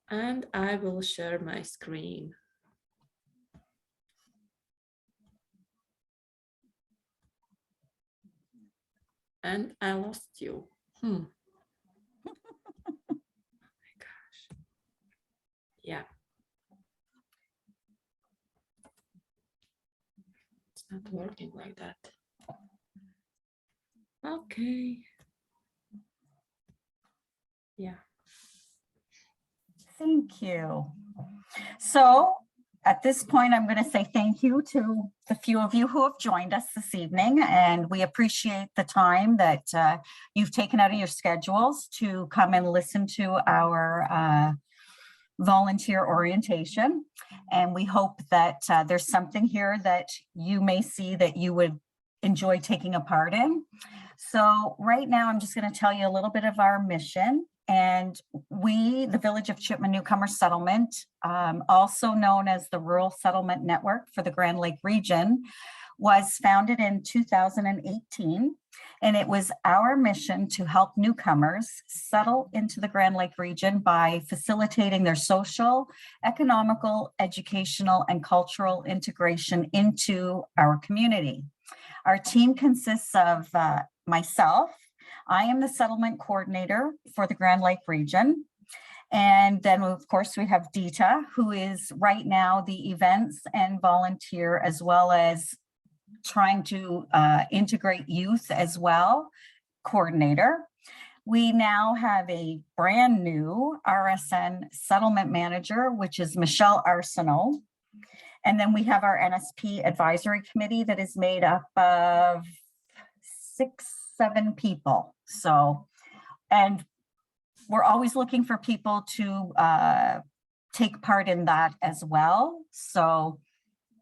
And I will share my screen. And I lost you. Oh my gosh. Yeah. It's not working like that. Okay. Yeah. Thank you. So at this point, I'm going to say thank you to the few of you who have joined us this evening, and we appreciate the time that you've taken out of your schedules to come and listen to our volunteer orientation. And we hope that there's something here that you may see that you would enjoy taking a part in. So right now, I'm just going to tell you a little bit of our mission. And we, the Village of Chipman Newcomers Settlement, also known as the Rural Settlement Network for the Grand Lake region, was founded in 2018. And it was our mission to help newcomers settle into the Grand Lake region by facilitating their social, economical, educational, and cultural integration into our community. Our team consists of myself. I am the settlement coordinator for the Grand Lake region. And then, of course, we have Dita, who is right now the events and volunteer, as well as trying to integrate youth as well, coordinator. We now have a brand new RSN settlement manager, which is Michelle Arsenault. And then we have our NSP advisory committee that is made up of 6-7 people. So, and we're always looking for people to take part in that as well. So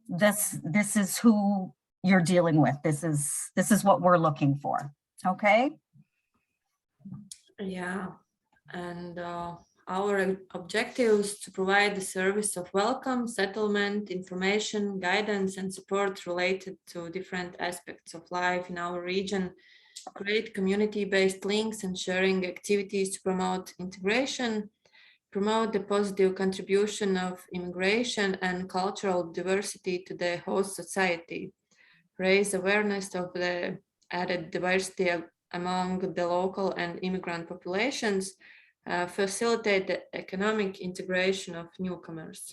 this is who you're dealing with. This is what we're looking for. Okay. Yeah. And our objective is to provide the service of welcome, settlement, information, guidance, and support related to different aspects of life in our region, create community-based links and sharing activities to promote integration, promote the positive contribution of immigration and cultural diversity to the host society, raise awareness of the added diversity among the local and immigrant populations, facilitate the economic integration of newcomers.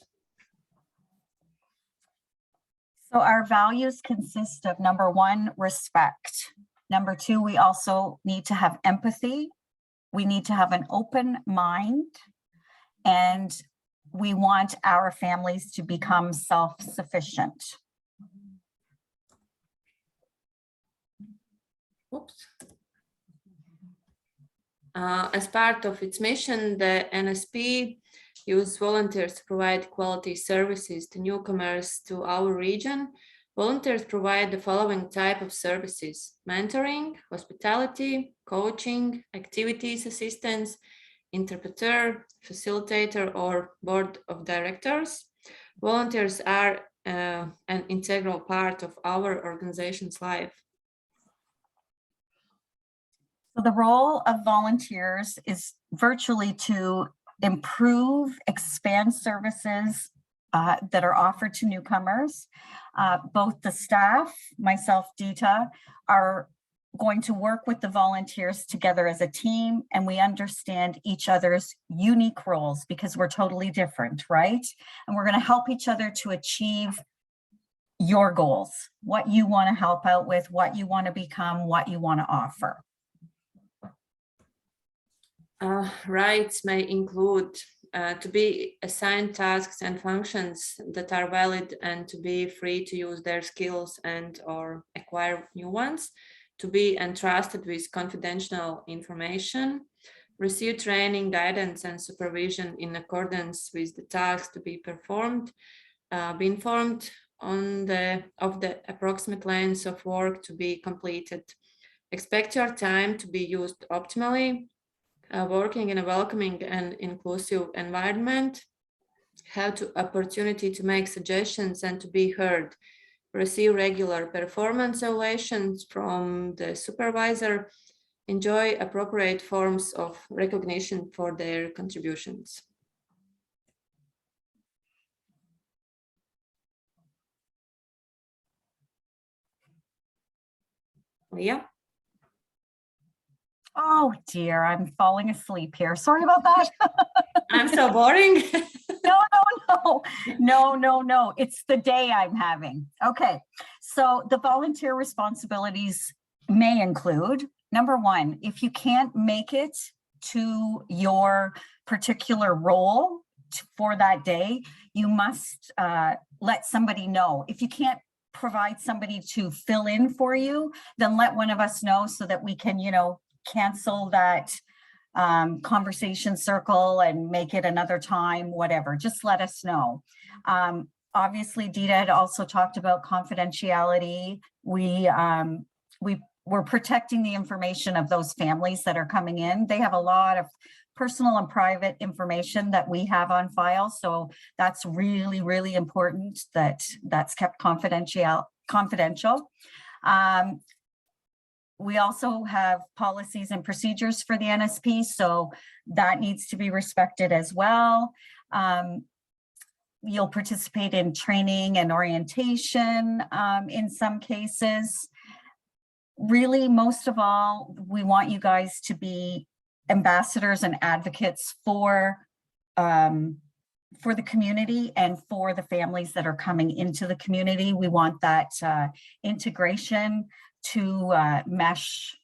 So our values consist of number 1, respect. Number 2, we also need to have empathy. We need to have an open mind, and we want our families to become self-sufficient. Oops. As part of its mission, the NSP uses volunteers to provide quality services to newcomers to our region. Volunteers provide the following type of services: mentoring, hospitality, coaching, activities assistance, interpreter, facilitator, or board of directors. Volunteers are an integral part of our organization's life. So the role of volunteers is virtually to improve, expand services that are offered to newcomers. Both the staff, myself, Dita, are going to work with the volunteers together as a team, and we understand each other's unique roles because we're totally different, right? And we're going to help each other to achieve your goals, what you want to help out with, what you want to become, what you want to offer. Rights may include to be assigned tasks and functions that are valid and to be free to use their skills and or acquire new ones, to be entrusted with confidential information, receive training, guidance, and supervision in accordance with the tasks to be performed, be informed of the approximate lengths of work to be completed, expect your time to be used optimally, working in a welcoming and inclusive environment, have the opportunity to make suggestions and to be heard, receive regular performance evaluations from the supervisor, enjoy appropriate forms of recognition for their contributions. Leah? Oh dear, I'm falling asleep here. Sorry about that. I'm so boring. No. It's the day I'm having. Okay, so the volunteer responsibilities may include, number one, if you can't make it to your particular role for that day, you must let somebody know. If you can't provide somebody to fill in for you, then let one of us know so that we can, cancel that conversation circle and make it another time, whatever. Just let us know. Obviously, Dita had also talked about confidentiality. We're protecting the information of those families that are coming in. They have a lot of personal and private information that we have on file. So that's really, really important that that's kept confidential. We also have policies and procedures for the NSP, so that needs to be respected as well. You'll participate in training and orientation in some cases. Really, most of all, we want you guys to be ambassadors and advocates for the community and for the families that are coming into the community. We want that integration to mesh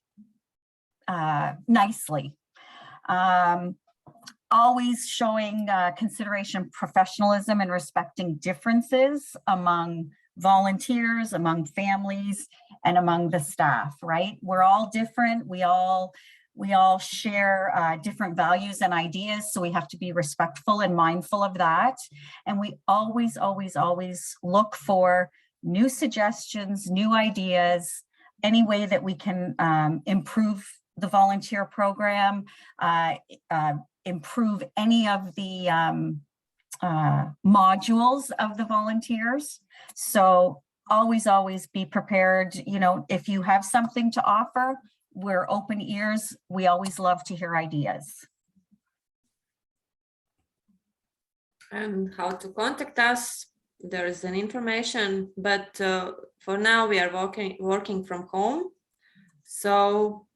nicely. Always showing consideration, professionalism, and respecting differences among volunteers, among families, and among the staff, right? We're all different. We all share different values and ideas, so we have to be respectful and mindful of that. And we always look for new suggestions, new ideas, any way that we can improve the volunteer program, improve any of the modules of the volunteers. So always be prepared. If you have something to offer, we're open ears. We always love to hear ideas. And how to contact us, there is an information, but for now we are working from home. So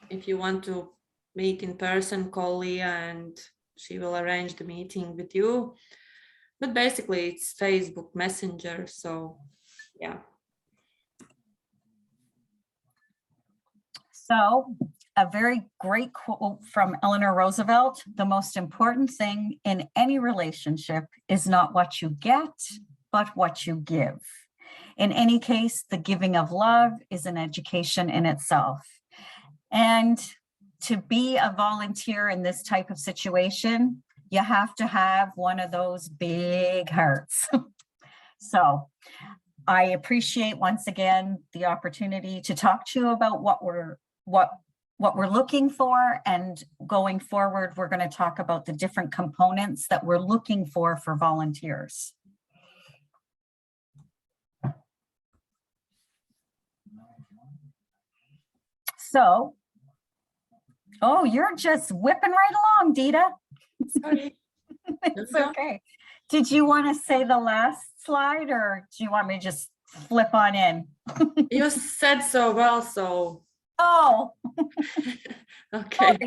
if you want to meet in person, call Leah and she will arrange the meeting with you. But basically it's Facebook Messenger, so yeah. So a very great quote from Eleanor Roosevelt: the most important thing in any relationship is not what you get, but what you give. In any case, the giving of love is an education in itself. And to be a volunteer in this type of situation, you have to have one of those big hearts. So I appreciate once again the opportunity to talk to you about what we're looking for, and going forward, we're going to talk about the different components that we're looking for volunteers. So, oh, you're just whipping right along, Dita. Sorry. It's okay. Did you want to say the last slide, or do you want me to just flip on in? You said so well, so. Oh. Okay.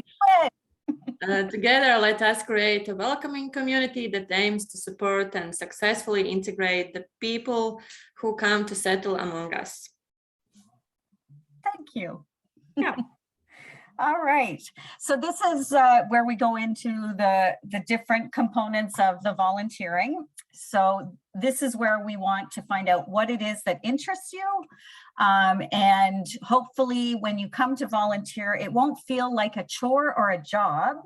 Together, let us create a welcoming community that aims to support and successfully integrate the people who come to settle among us. Thank you. Yeah. All right. So this is where we go into the different components of the volunteering. So this is where we want to find out what it is that interests you. And hopefully when you come to volunteer, it won't feel like a chore or a job.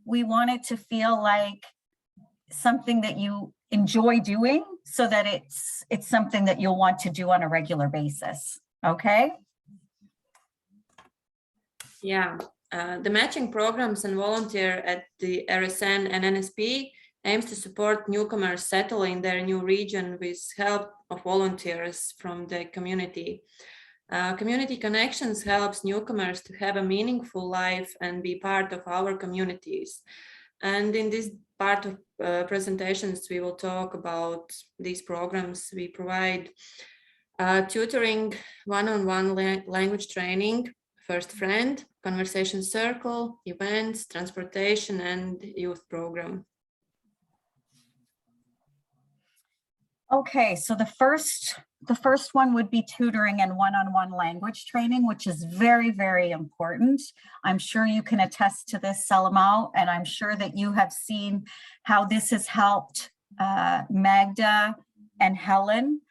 We want it to feel like something that you enjoy doing, so that it's something that you'll want to do on a regular basis. Okay. Yeah, the matching programs and volunteer at the RSN and NSP aims to support newcomers settle in their new region with help of volunteers from the community. Community Connections helps newcomers to have a meaningful life and be part of our communities. And in this part of presentations, we will talk about these programs. We provide Tutoring, one-on-one language training, first friend, conversation circle, events, transportation, and youth program. Okay, so the first one would be tutoring and one-on-one language training, which is very, very important. I'm sure you can attest to this, Salamau, and I'm sure that you have seen how this has helped Magda and Helen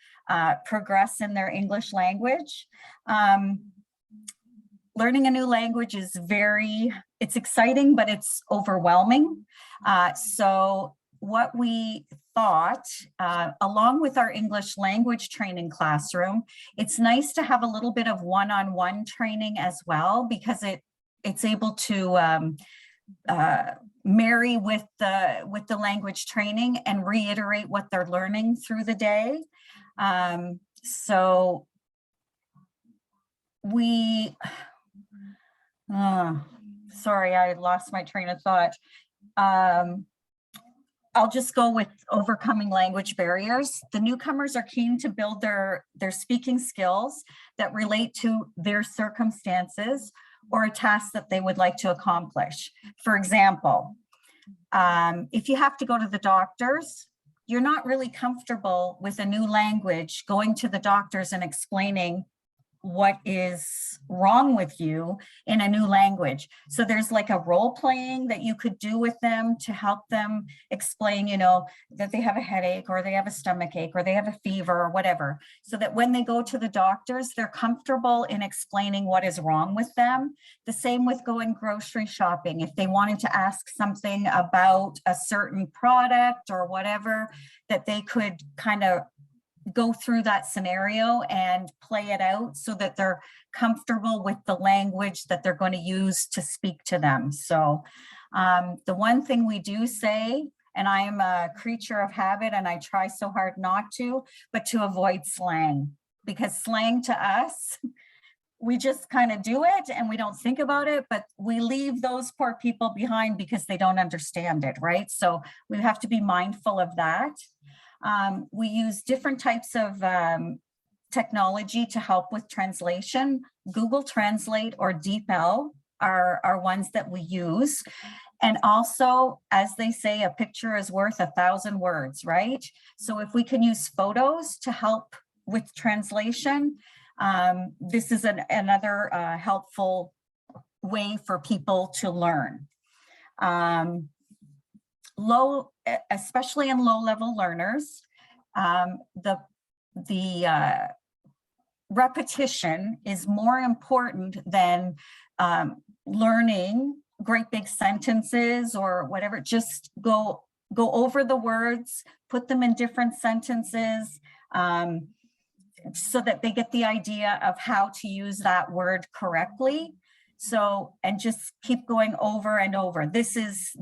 progress in their English language. Learning a new language is it's exciting, but it's overwhelming. So what we thought, along with our English language training classroom, it's nice to have a little bit of one-on-one training as well, because it's able to marry with the language training and reiterate what they're learning through the day. So we, sorry, I lost my train of thought. I'll just go with overcoming language barriers. The newcomers are keen to build their speaking skills that relate to their circumstances or a task that they would like to accomplish. For example, if you have to go to the doctors, you're not really comfortable with a new language, going to the doctors and explaining what is wrong with you in a new language. So there's like a role playing that you could do with them to help them explain, you know, that they have a headache or they have a stomach ache or they have a fever or whatever, so that when they go to the doctors, they're comfortable in explaining what is wrong with them. The same with going grocery shopping. If they wanted to ask something about a certain product or whatever, that they could kind of go through that scenario and play it out so that they're comfortable with the language that they're going to use to speak to them. So the one thing we do say, and I am a creature of habit and I try so hard not to, but to avoid slang, because slang to us, we just kind of do it and we don't think about it, but we leave those poor people behind because they don't understand it, right? So we have to be mindful of that. We use different types of technology to help with translation. Google Translate or DeepL are ones that we use. And also, as they say, a picture is worth 1,000 words, right? So if we can use photos to help with translation, this is another helpful way for people to learn. Especially in low-level learners, the repetition is more important than learning great big sentences or whatever. Just go over the words, put them in different sentences, so that they get the idea of how to use that word correctly. So, and just keep going over and over. This is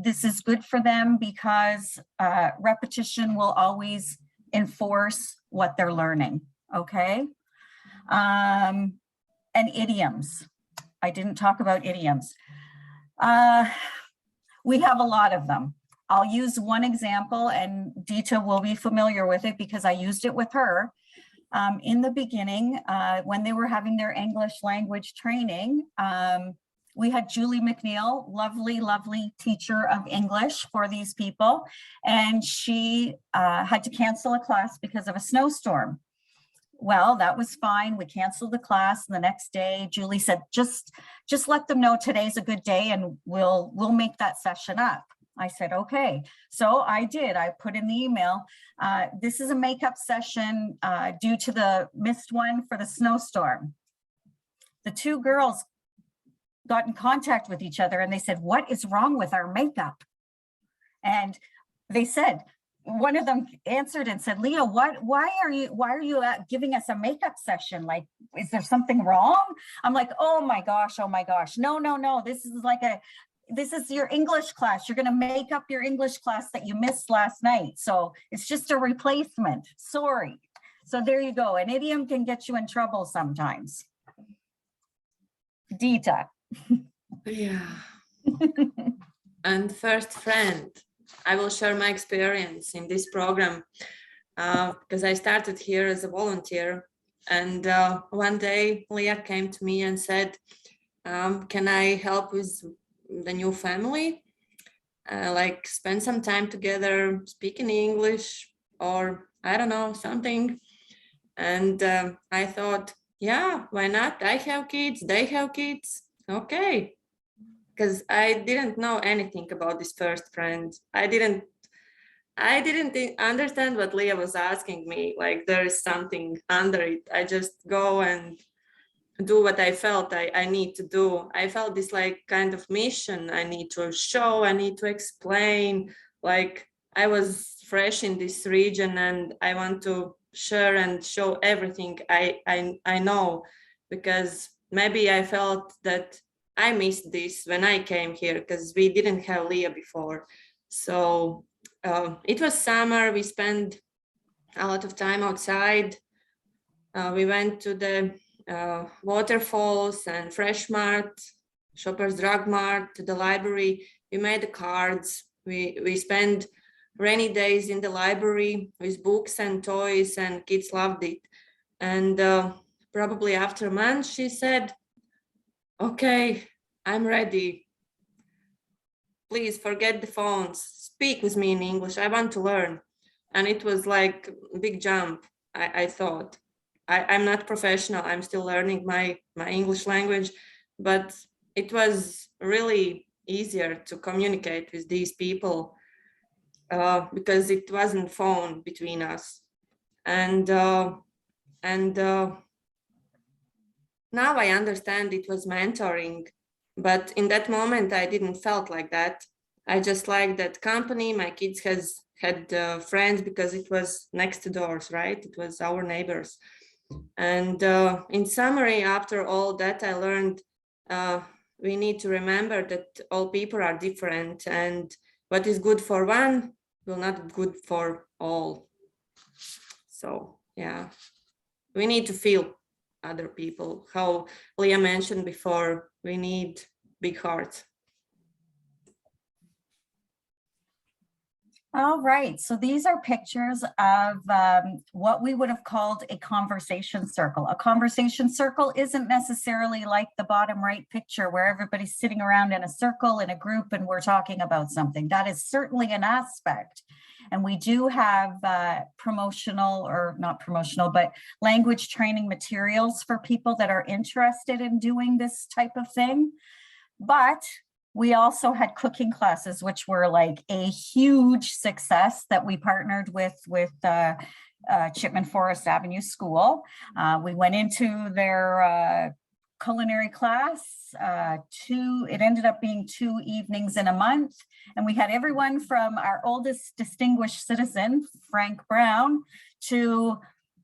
good for them because repetition will always enforce what they're learning, okay? And idioms. I didn't talk about idioms. We have a lot of them. I'll use one example, and Dita will be familiar with it because I used it with her. In the beginning, when they were having their English language training, we had Julie McNeil, lovely, lovely teacher of English for these people. And she had to cancel a class because of a snowstorm. Well, that was fine. We canceled the class. And the next day, Julie said, just let them know today's a good day and we'll make that session up. I said, okay. So I did. I put in the email, this is a makeup session due to the missed one for the snowstorm. The two girls got in contact with each other and they said, what is wrong with our makeup? And they said, one of them answered and said, Leah, why are you giving us a makeup session? Like, is there something wrong? I'm like, oh my gosh. No. This is your English class. You're going to make up your English class that you missed last night. So it's just a replacement. Sorry. So there you go. An idiom can get you in trouble sometimes. Dita. Yeah. And first friend, I will share my experience in this program because I started here as a volunteer And one day Leah came to me and said, can I help with the new family? Like spend some time together, speak in English, or I don't know, something. And I thought, yeah, why not? I have kids, they have kids. Okay. Because I didn't know anything about this first friend. I didn't understand what Leah was asking me. Like there is something under it. I just go and do what I felt I need to do. I felt this like kind of mission. I need to show, I need to explain. Like I was fresh in this region and I want to share and show everything I know, because maybe I felt that I missed this when I came here because we didn't have Leah before. So it was summer. We spent a lot of time outside. We went to the waterfalls and Fresh Mart, Shoppers Drug Mart, to the library. We made the cards. We spent rainy days in the library with books and toys, and kids loved it. And probably after a month, she said, okay, I'm ready. Please forget the phones. Speak with me in English. I want to learn. And it was like a big jump, I thought. I'm not professional. I'm still learning my English language, but it was really easier to communicate with these people because it wasn't phone between us. And now I understand it was mentoring, but in that moment I didn't felt like that. I just liked that company. My kids had friends because it was next to doors, right? It was our neighbors. And in summary, after all that, I learned we need to remember that all people are different, and what is good for one will not be good for all. So yeah, we need to feel other people. How Leah mentioned before, we need big hearts. All right, so these are pictures of what we would have called a conversation circle. A conversation circle isn't necessarily like the bottom right picture where everybody's sitting around in a circle in a group and we're talking about something. That is certainly an aspect. And we do have promotional, or not promotional, but language training materials for people that are interested in doing this type of thing. But we also had cooking classes, which were like a huge success that we partnered with Chipman Forest Avenue School. We went into their culinary class. It ended up being 2 evenings in a month. And we had everyone from our oldest distinguished citizen, Frank Brown, to,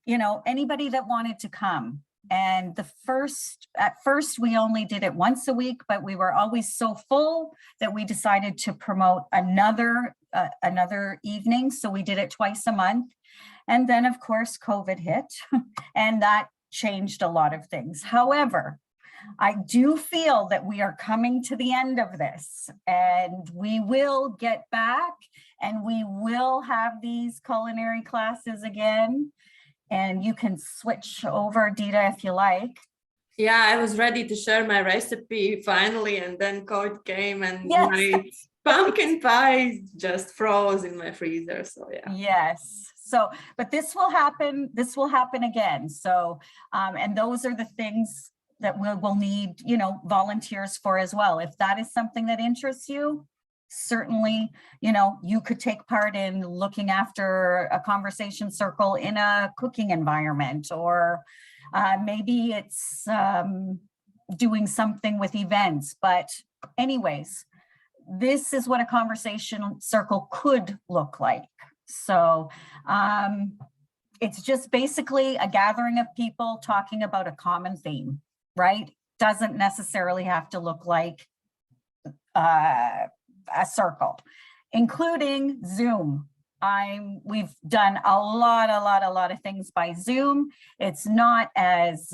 you know, anybody that wanted to come. And at first we only did it once a week, but we were always so full that we decided to promote another evening. So we did it twice a month. And then of course, COVID hit and that changed a lot of things. However, I do feel that we are coming to the end of this and we will get back and we will have these culinary classes again. And you can switch over, Dita, if you like. Yeah, I was ready to share my recipe finally, and then COVID came and yes. My pumpkin pie just froze in my freezer. So yeah. Yes. So, but this will happen again. So, and those are the things that we'll need, you know, volunteers for as well. If that is something that interests you, certainly, you know, you could take part in looking after a conversation circle in a cooking environment, or maybe it's doing something with events. But anyways, this is what a conversation circle could look like. So it's just basically a gathering of people talking about a common theme, right? Doesn't necessarily have to look like a circle, including Zoom. We've done a lot of things by Zoom. It's not as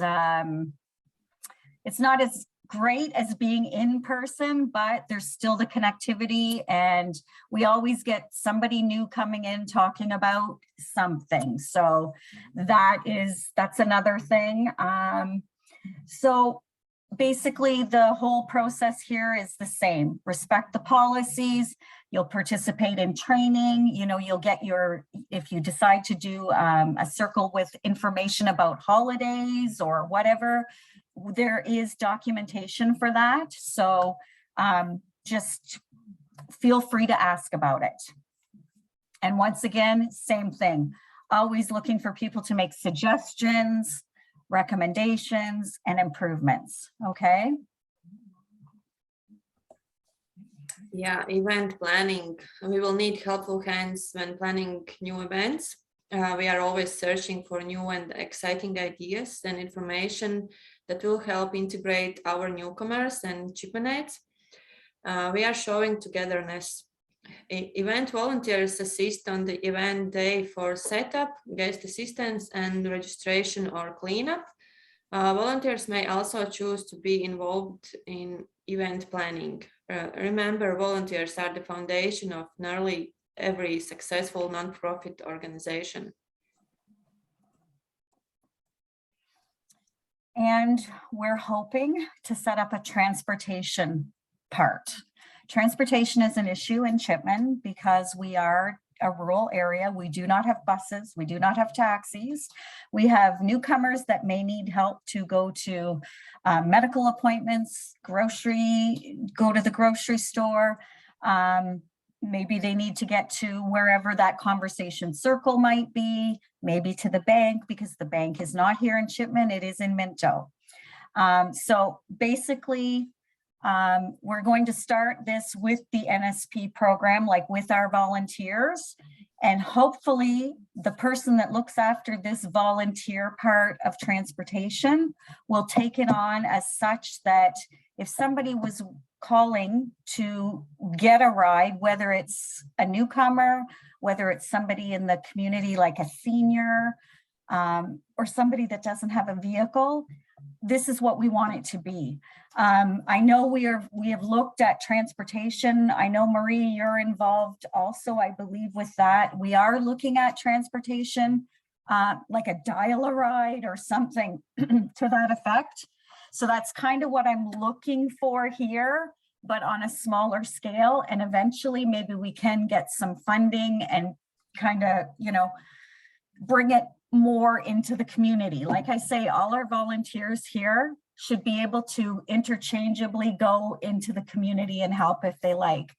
great as being in person, but there's still the connectivity, and we always get somebody new coming in talking about something. So that's another thing. So basically the whole process here is the same. Respect the policies. You'll participate in training. You know, you'll get your, if you decide to do a circle with information about holidays or whatever, there is documentation for that. So just feel free to ask about it. And once again, same thing, always looking for people to make suggestions, recommendations, and improvements. Okay. Yeah, event planning. We will need helpful hands when planning new events. We are always searching for new and exciting ideas and information that will help integrate our newcomers and Chipmanites. We are showing togetherness. Event volunteers assist on the event day for setup, guest assistance, and registration or cleanup. Volunteers may also choose to be involved in event planning. Remember, volunteers are the foundation of nearly every successful nonprofit organization. And we're hoping to set up a transportation part. Transportation is an issue in Chipman because we are a rural area. We do not have buses. We do not have taxis. We have newcomers that may need help to go to medical appointments, go to the grocery store. Maybe they need to get to wherever that conversation circle might be, maybe to the bank, because the bank is not here in Chipman, it is in Minto. So basically, we're going to start this with the NSP program, like with our volunteers, and hopefully the person that looks after this volunteer part of transportation will take it on as such that if somebody was calling to get a ride, whether it's a newcomer, whether it's somebody in the community like a senior, or somebody that doesn't have a vehicle, this is what we want it to be. I know we have looked at transportation. I know, Marie, you're involved also, I believe, with that. We are looking at transportation, like a dial-a-ride or something to that effect. So that's kind of what I'm looking for here, but on a smaller scale. And eventually maybe we can get some funding and kind of, you know, bring it more into the community. Like I say, all our volunteers here should be able to interchangeably go into the community and help if they like.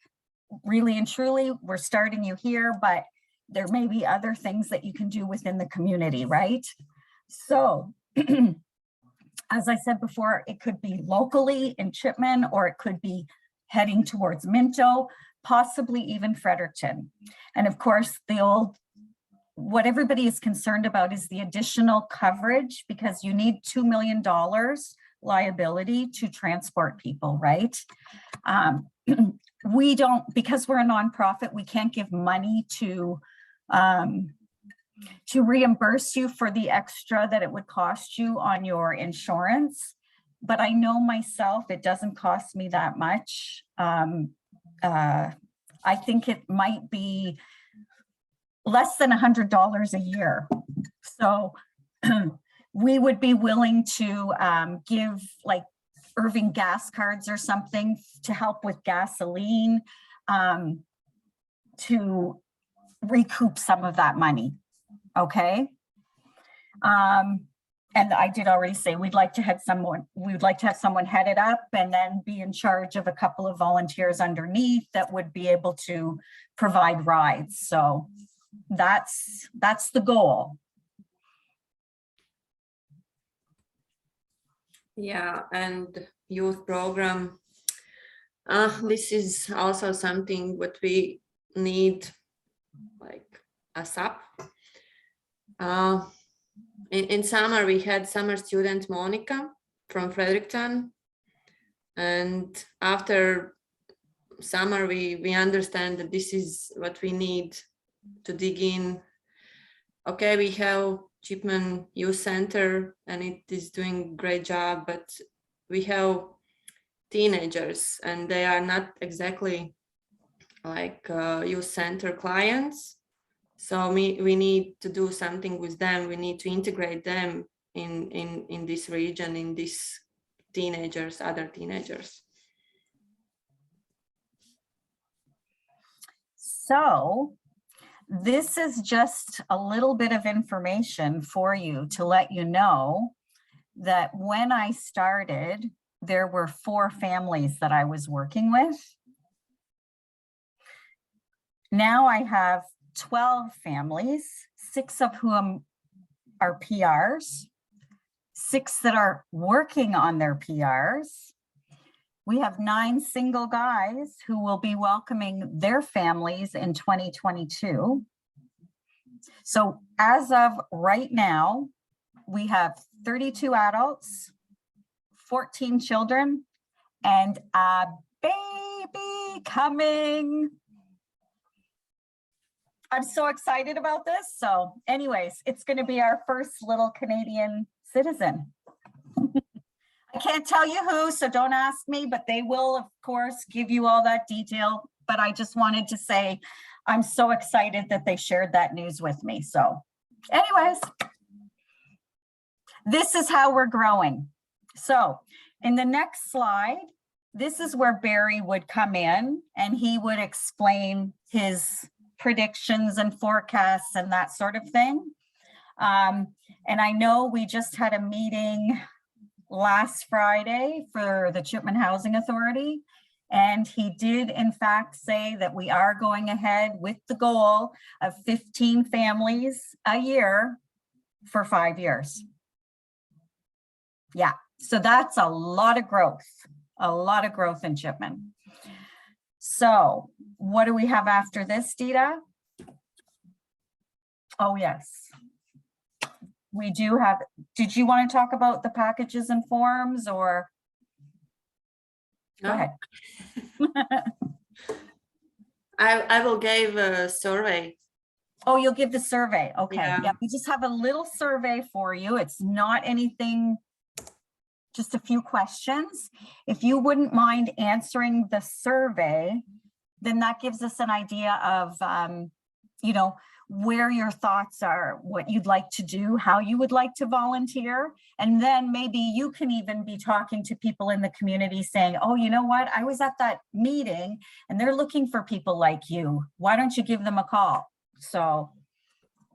Really and truly, we're starting you here, but there may be other things that you can do within the community, right? So, as I said before, it could be locally in Chipman, or it could be heading towards Minto, possibly even Fredericton. And of course, what everybody is concerned about is the additional coverage, because you need $2 million liability to transport people, right? We don't, because we're a nonprofit, we can't give money to reimburse you for the extra that it would cost you on your insurance. But I know myself, it doesn't cost me that much. I think it might be less than $100 a year. So we would be willing to give like Irving gas cards or something to help with gasoline, to recoup some of that money. Okay. And I did already say we'd like to have someone head it up and then be in charge of a couple of volunteers underneath that would be able to provide rides. So that's the goal. Yeah, and youth program. This is also something what we need, like ASAP. In summer, we had summer student Monica from Fredericton, and after summer, we understand that this is what we need to dig in. Okay, we have Chipman Youth Center, and it is doing a great job, but we have teenagers, and they are not exactly like youth center clients. So we need to do something with them. We need to integrate them in this region, in these teenagers, other teenagers. So this is just a little bit of information for you to let you know that when I started, there were 4 families that I was working with. Now I have 12 families, 6 of whom are PRs, 6 that are working on their PRs. We have 9 single guys who will be welcoming their families in 2022. So as of right now, we have 32 adults, 14 children, and a baby coming. I'm so excited about this. So anyways, it's going to be our first little Canadian citizen. I can't tell you who, so don't ask me, but they will, of course, give you all that detail. But I just wanted to say, I'm so excited that they shared that news with me. So anyways, this is how we're growing. So in the next slide, this is where Barry would come in and he would explain his predictions and forecasts and that sort of thing. And I know we just had a meeting last Friday for the Chipman Housing Authority, and he did in fact say that we are going ahead with the goal of 15 families a year for 5 years. Yeah, so that's a lot of growth in Chipman. So what do we have after this, Dita? Oh, yes. We do have, did you want to talk about the packages and forms or? No. Go ahead. I will give a survey. Oh, you'll give the survey. Okay. Yeah. Yeah, we just have a little survey for you. It's not anything, just a few questions. If you wouldn't mind answering the survey, then that gives us an idea of, you know, where your thoughts are, what you'd like to do, how you would like to volunteer. And then maybe you can even be talking to people in the community saying, oh, you know what, I was at that meeting and they're looking for people like you. Why don't you give them a call? So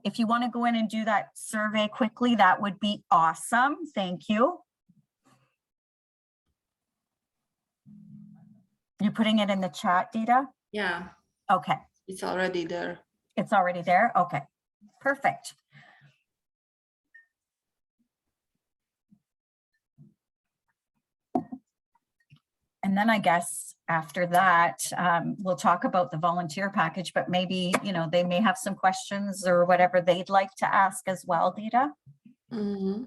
if you want to go in and do that survey quickly, that would be awesome. Thank you. You putting it in the chat, Dita? Yeah. Okay. It's already there. It's already there? Okay, perfect. And then I guess after that, we'll talk about the volunteer package, but maybe, you know, they may have some questions or whatever they'd like to ask as well, Dita. Mm-hmm.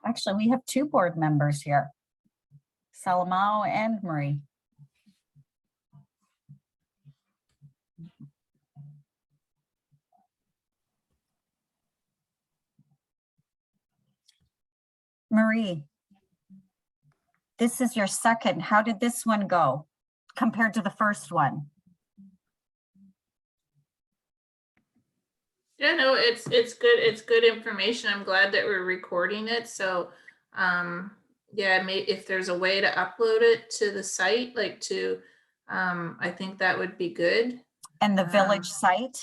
Actually, we have 2 board members here, Salamao and Marie. Marie, this is your second. How did this one go compared to the first one? Yeah, no, it's good. It's good information. I'm glad that we're recording it. So, yeah, if there's a way to upload it to the site, like to, I think that would be good. And the village site?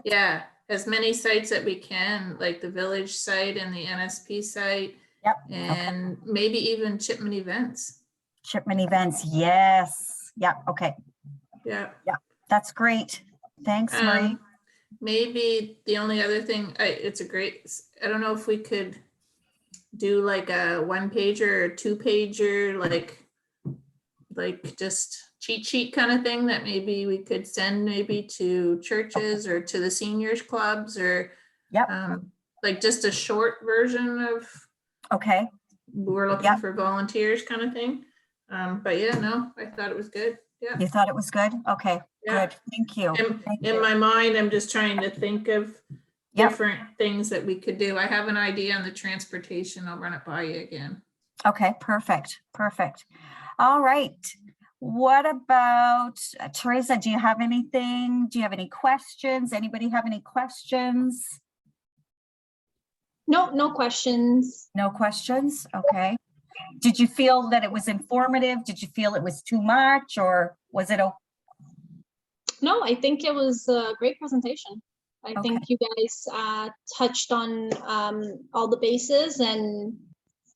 Yeah, as many sites that we can, like the village site and the NSP site. Yep. And okay, maybe even Chipman events. Chipman events, yes. Yeah, okay. Yeah. Yeah, that's great. Thanks, Marie. Maybe the only other thing, it's a great, I don't know if we could do like a 1-pager or 2-pager, like just cheat sheet kind of thing that maybe we could send maybe to churches or to the seniors clubs or Yep. Like just a short version of Okay. we're looking Yep. for volunteers kind of thing. But yeah, no, I thought it was good. Yeah. You thought it was good? Okay, Yeah. good. Thank you. Thank In you. my mind, I'm just trying to think of Yep. different things that we could do. I have an idea on the transportation. I'll run it by you again. Okay, perfect, perfect. All right. What about Teresa? Do you have anything? Do you have any questions? Anybody have any questions? No, no questions. No questions? Okay. Did you feel that it was informative? Did you feel it was too much, or was it? No, I think it was a great presentation. I Okay. think you guys touched on all the bases, and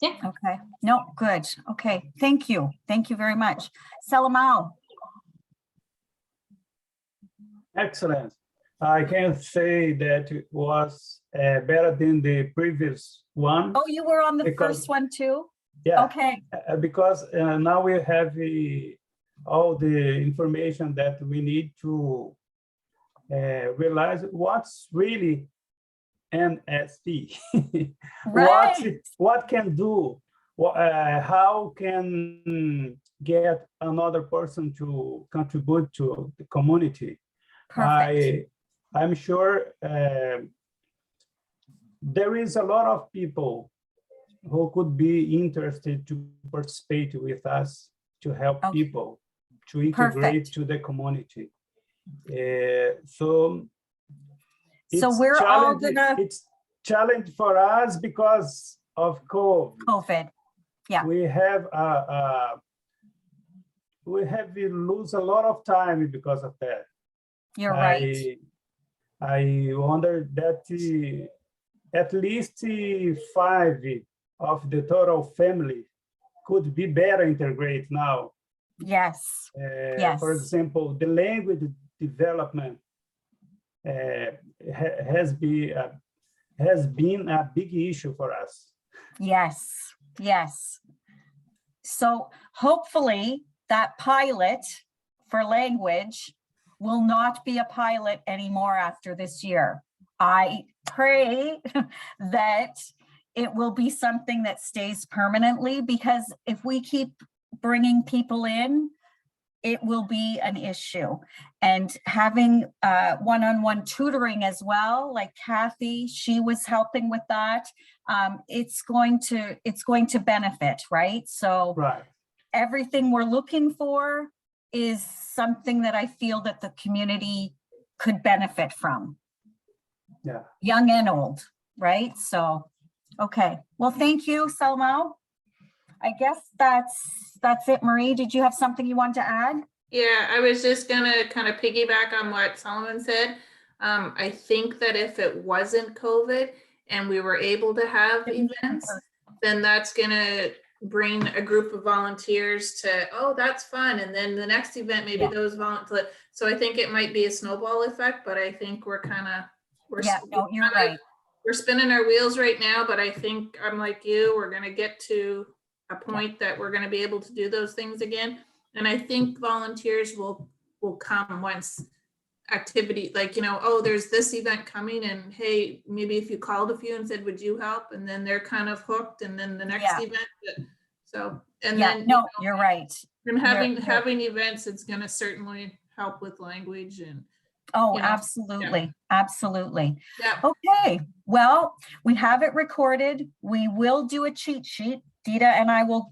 yeah. Okay. No, good. Okay. Thank you. Thank you very much. Salamao. Excellent. I can say that it was better than the previous one. Oh, you were on the Because- first one too? Yeah, Okay. because now we have all the information that we need to realize what's really NSP. Right. What can do, how can get another person to contribute to the community. Perfect. I'm sure there is a lot of people who could be interested to participate with us to help Okay. people to integrate Perfect. to the community. So it's we're all challenge- gonna- it's challenge for us because of COVID. COVID. Yeah. We have lose a lot of time because of that. You're right. I wonder that at least 5 of the total family could be better integrated now. Yes. Yes. For example, the language development has been a big issue for us. Yes. Yes. So hopefully that pilot for language will not be a pilot anymore after this year. I pray that it will be something that stays permanently, because if we keep bringing people in, it will be an issue. And having one-on-one tutoring as well, like Kathy, she was helping with that. It's going to benefit, right? So Right. everything we're looking for is something that I feel that the community could benefit from. Yeah. Young and old, right? So, okay. Well, thank you, Salmo. I guess that's it. Marie, did you have something you want to add? Yeah, I was just gonna kind of piggyback on what Solomon said. I think that if it wasn't COVID and we were able to have events, then that's gonna bring a group of volunteers to, oh, that's fun. And then the next event, maybe Yeah. those volunteers. So I think it might be a snowball effect, but I think we're Yeah, no, you're right. we're spinning our wheels right now, but I think I'm like you, we're gonna get to a point that we're gonna be able to do those things again. And I think volunteers will come once activity, like, oh, there's this event coming, and hey, maybe if you called a few and said, would you help? And then they're kind of hooked, and then the next Yeah. event. So, and Yeah, then no, you're right. and having you're- having events, it's gonna certainly help with language and Oh, you know, absolutely. Absolutely. yeah. Okay, well, we have it recorded. We will do a cheat sheet. Dita and I will